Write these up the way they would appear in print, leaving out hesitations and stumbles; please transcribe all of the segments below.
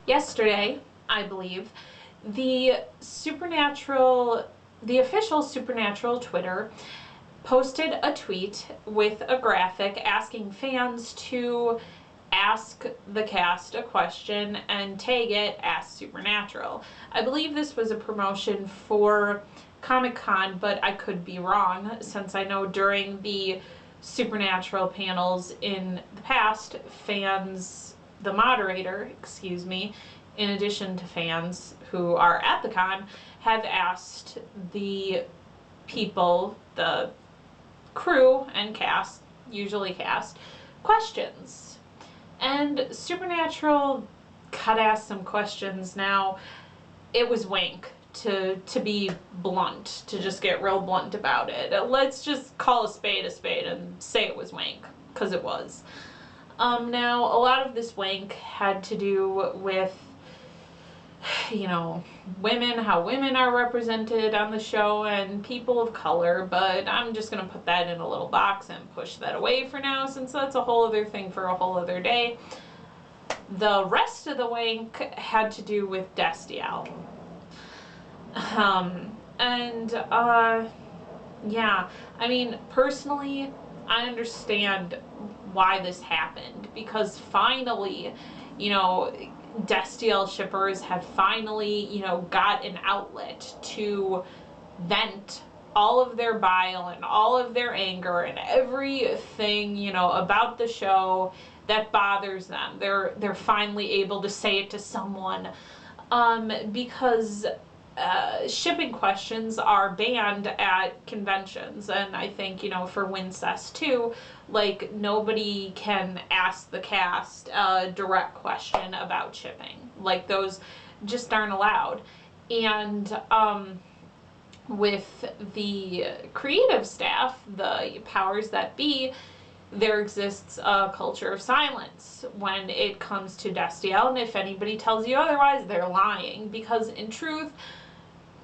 yesterday, I believe, the Supernatural, the official Supernatural Twitter posted a tweet with a graphic asking fans to ask the cast a question and tag it Ask Supernatural. I believe this was a promotion for Comic-Con, but I could be wrong, since I know during the Supernatural panels in the past, fans, the moderator, excuse me, in addition to fans who are at the con, have asked the people, the crew and cast, usually cast, questions. And Supernatural got asked some questions. Now, it was wank, to be blunt, to just get real blunt about it. Let's just call a spade and say it was wank, because it was. Now, a lot of this wank had to do with, you know, women, how women are represented on the show, and people of color, but I'm just going to put that in a little box and push that away for now, since that's a whole other thing for a whole other day. The rest of the wank had to do with Destiel. Yeah, I mean, personally, I understand why this happened, because finally, you know, Destiel shippers have finally, you know, got an outlet to vent all of their bile and all of their anger and everything, you know, about the show that bothers them. They're finally able to say it to someone, because shipping questions are banned at conventions, and I think, you know, for Wincest too, like, nobody can ask the cast a direct question about shipping. Like, those just aren't allowed. And with the creative staff, the powers that be, there exists a culture of silence when it comes to Destiel, and if anybody tells you otherwise, they're lying, because in truth,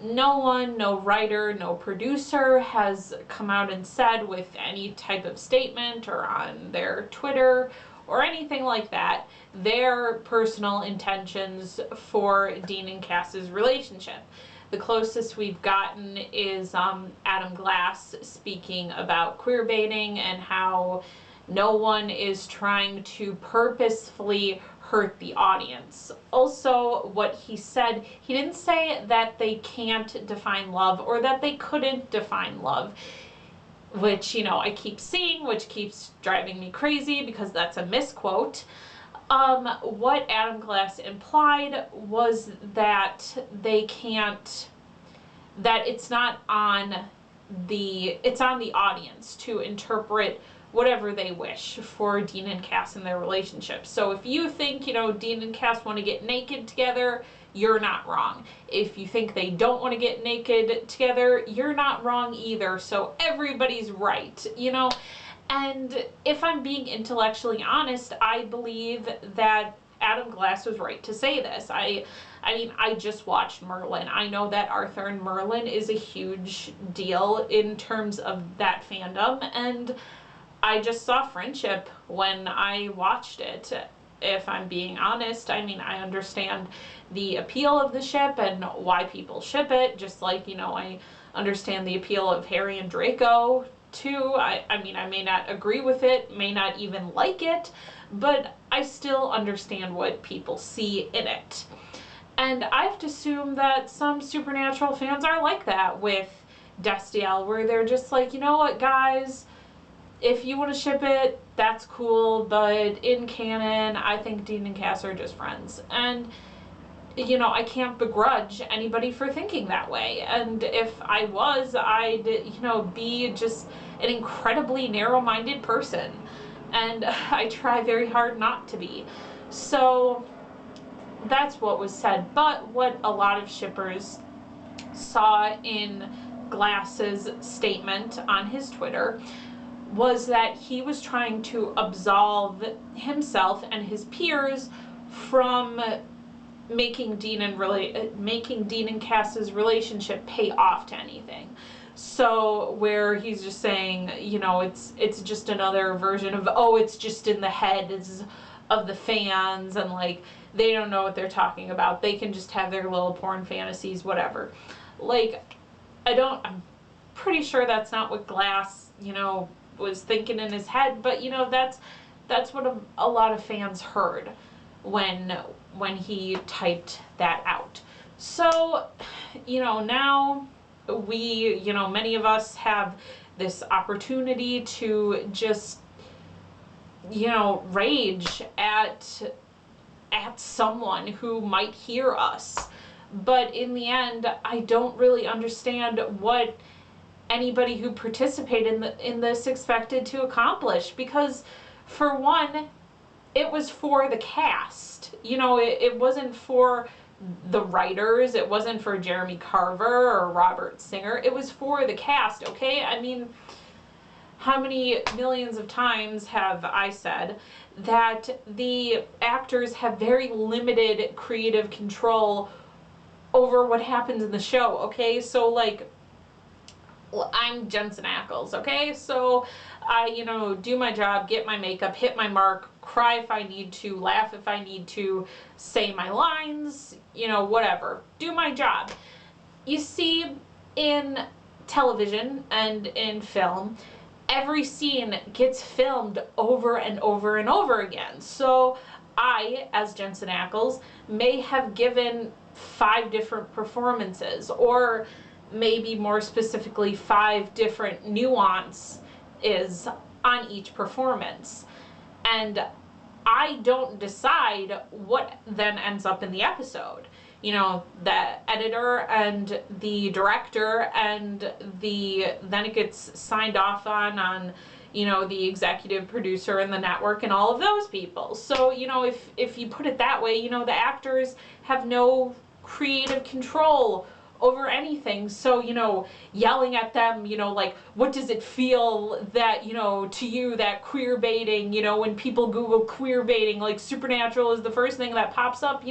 no one, no writer, no producer has come out and said with any type of statement or on their Twitter or anything like that their personal intentions for Dean and Cass's relationship. The closest we've gotten is Adam Glass speaking about queerbaiting and how no one is trying to purposefully hurt the audience. Also, what he said, he didn't say that they can't define love or that they couldn't define love, which, you know, I keep seeing, which keeps driving me crazy because that's a misquote. What Adam Glass implied was that they can't, that it's not on the, it's on the audience to interpret whatever they wish for Dean and Cass in their relationship. So if you think, you know, Dean and Cass want to get naked together, you're not wrong. If you think they don't want to get naked together, you're not wrong either. So everybody's right, you know? And if I'm being intellectually honest, I believe that Adam Glass was right to say this. I mean, I just watched Merlin. I know that Arthur and Merlin is a huge deal in terms of that fandom, and I just saw friendship when I watched it. If I'm being honest, I mean, I understand the appeal of the ship and why people ship it, just like, you know, I understand the appeal of Harry and Draco too. I mean, I may not agree with it, may not even like it, but I still understand what people see in it. And I have to assume that some Supernatural fans are like that with Destiel, where they're just like, you know what, guys, if you want to ship it, that's cool, but in canon, I think Dean and Cass are just friends. And, you know, I can't begrudge anybody for thinking that way. And if I was, I'd, you know, be just an incredibly narrow-minded person. And I try very hard not to be. So that's what was said. But what a lot of shippers saw in Glass's statement on his Twitter was that he was trying to absolve himself and his peers from making Dean and Cass's relationship pay off to anything. So where he's just saying, you know, it's just another version of, oh, it's just in the heads of the fans, and like they don't know what they're talking about. They can just have their little porn fantasies, whatever. Like, I'm pretty sure that's not what Glass, was thinking in his head, but, that's what a lot of fans heard when he typed that out. So, now many of us have this opportunity to just, rage at someone who might hear us. But in the end, I don't really understand what anybody who participated in this expected to accomplish, because for one, it was for the cast. It wasn't for the writers, it wasn't for Jeremy Carver or Robert Singer, it was for the cast, okay? I mean, how many millions of times have I said that the actors have very limited creative control over what happens in the show, okay? So, like, I'm Jensen Ackles, okay? So I, do my job, get my makeup, hit my mark, cry if I need to, laugh if I need to, say my lines, whatever. Do my job. You see, in television and in film, every scene gets filmed over and over and over again. So I, as Jensen Ackles, may have given 5 different performances, or maybe more specifically 5 different nuances on each performance. And I don't decide what then ends up in the episode. The editor and the director and then it gets signed off on the executive producer and the network and all of those people. So, if you put it that way, the actors have no creative control over anything. So, yelling at them, like, what does it feel that, to you, that queer baiting, when people Google queer baiting, like, Supernatural is the first thing that pops up,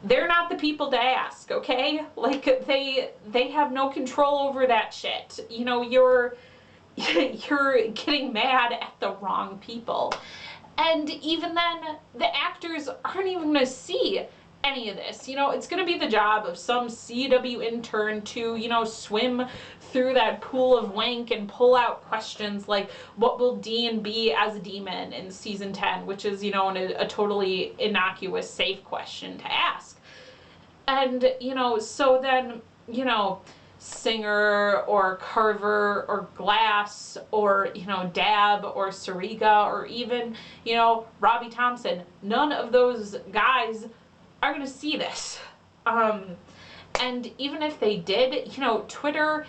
they're not the people to ask, okay? Like, they have no control over that shit. You're getting mad at the wrong people. And even then, the actors aren't even gonna see any of this. It's going to be the job of some CW intern to, swim through that pool of wank and pull out questions like, what will Dean be as a demon in season 10, which is, a totally innocuous, safe question to ask. And, so then, Singer or Carver or Glass or, Dab or Sariga or even, Robbie Thompson, none of those guys are going to see this. And even if they did, Twitter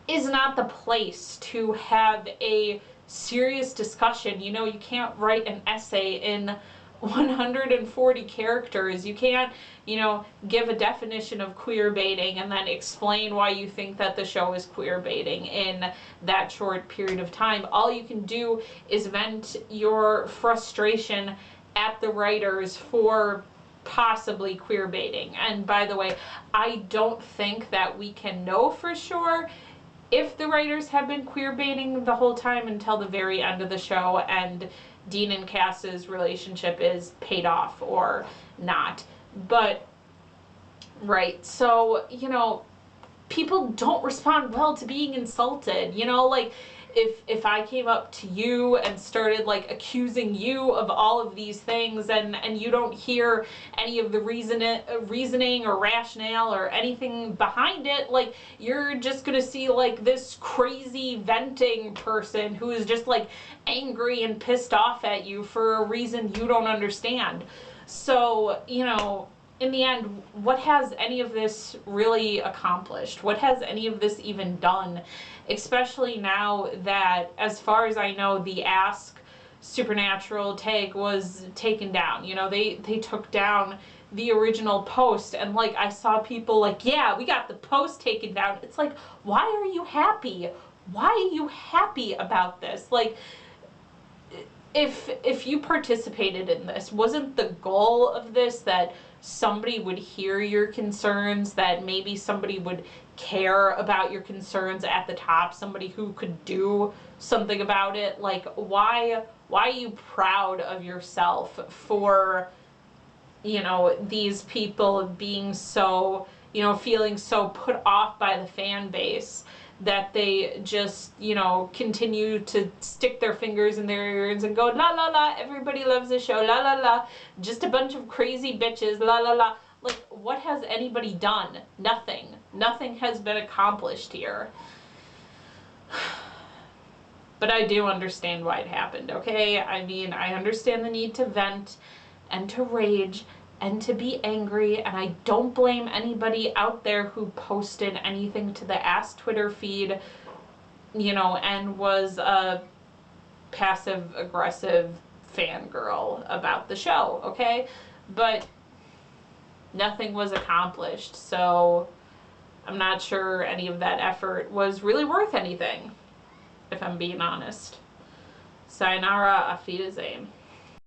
is not the place to have a serious discussion. You can't write an essay in 140 characters. You can't, give a definition of queer baiting and then explain why you think that the show is queer baiting in that short period of time. All you can do is vent your frustration at the writers for possibly queer baiting. And by the way, I don't think that we can know for sure if the writers have been queer baiting the whole time until the very end of the show and Dean and Cass's relationship is paid off or not. But, right, so, people don't respond well to being insulted, like, if I came up to you and started, like, accusing you of all of these things and you don't hear any of the reasoning or rationale or anything behind it, like, you're just gonna see, like, this crazy venting person who is just, like, angry and pissed off at you for a reason you don't understand. So, in the end, what has any of this really accomplished? What has any of this even done? Especially now that, as far as I know, the Ask Supernatural tag was taken down. They took down the original post, and, like, I saw people like, yeah, we got the post taken down. It's like, why are you happy? Why are you happy about this? Like, if you participated in this, wasn't the goal of this that somebody would hear your concerns, that maybe somebody would care about your concerns at the top, somebody who could do something about it? Like, why are you proud of yourself for you know, these people being so, you know, feeling so put off by the fan base that they just, you know, continue to stick their fingers in their ears and go, la la la, everybody loves the show, la la la, just a bunch of crazy bitches, la la la. Like, what has anybody done? Nothing. Nothing has been accomplished here. But I do understand why it happened, okay? I mean, I understand the need to vent and to rage and to be angry, and I don't blame anybody out there who posted anything to the Ask Twitter feed, you know, and was a passive-aggressive fangirl about the show, okay? But nothing was accomplished, so I'm not sure any of that effort was really worth anything, if I'm being honest. Sayonara, auf Wiedersehen.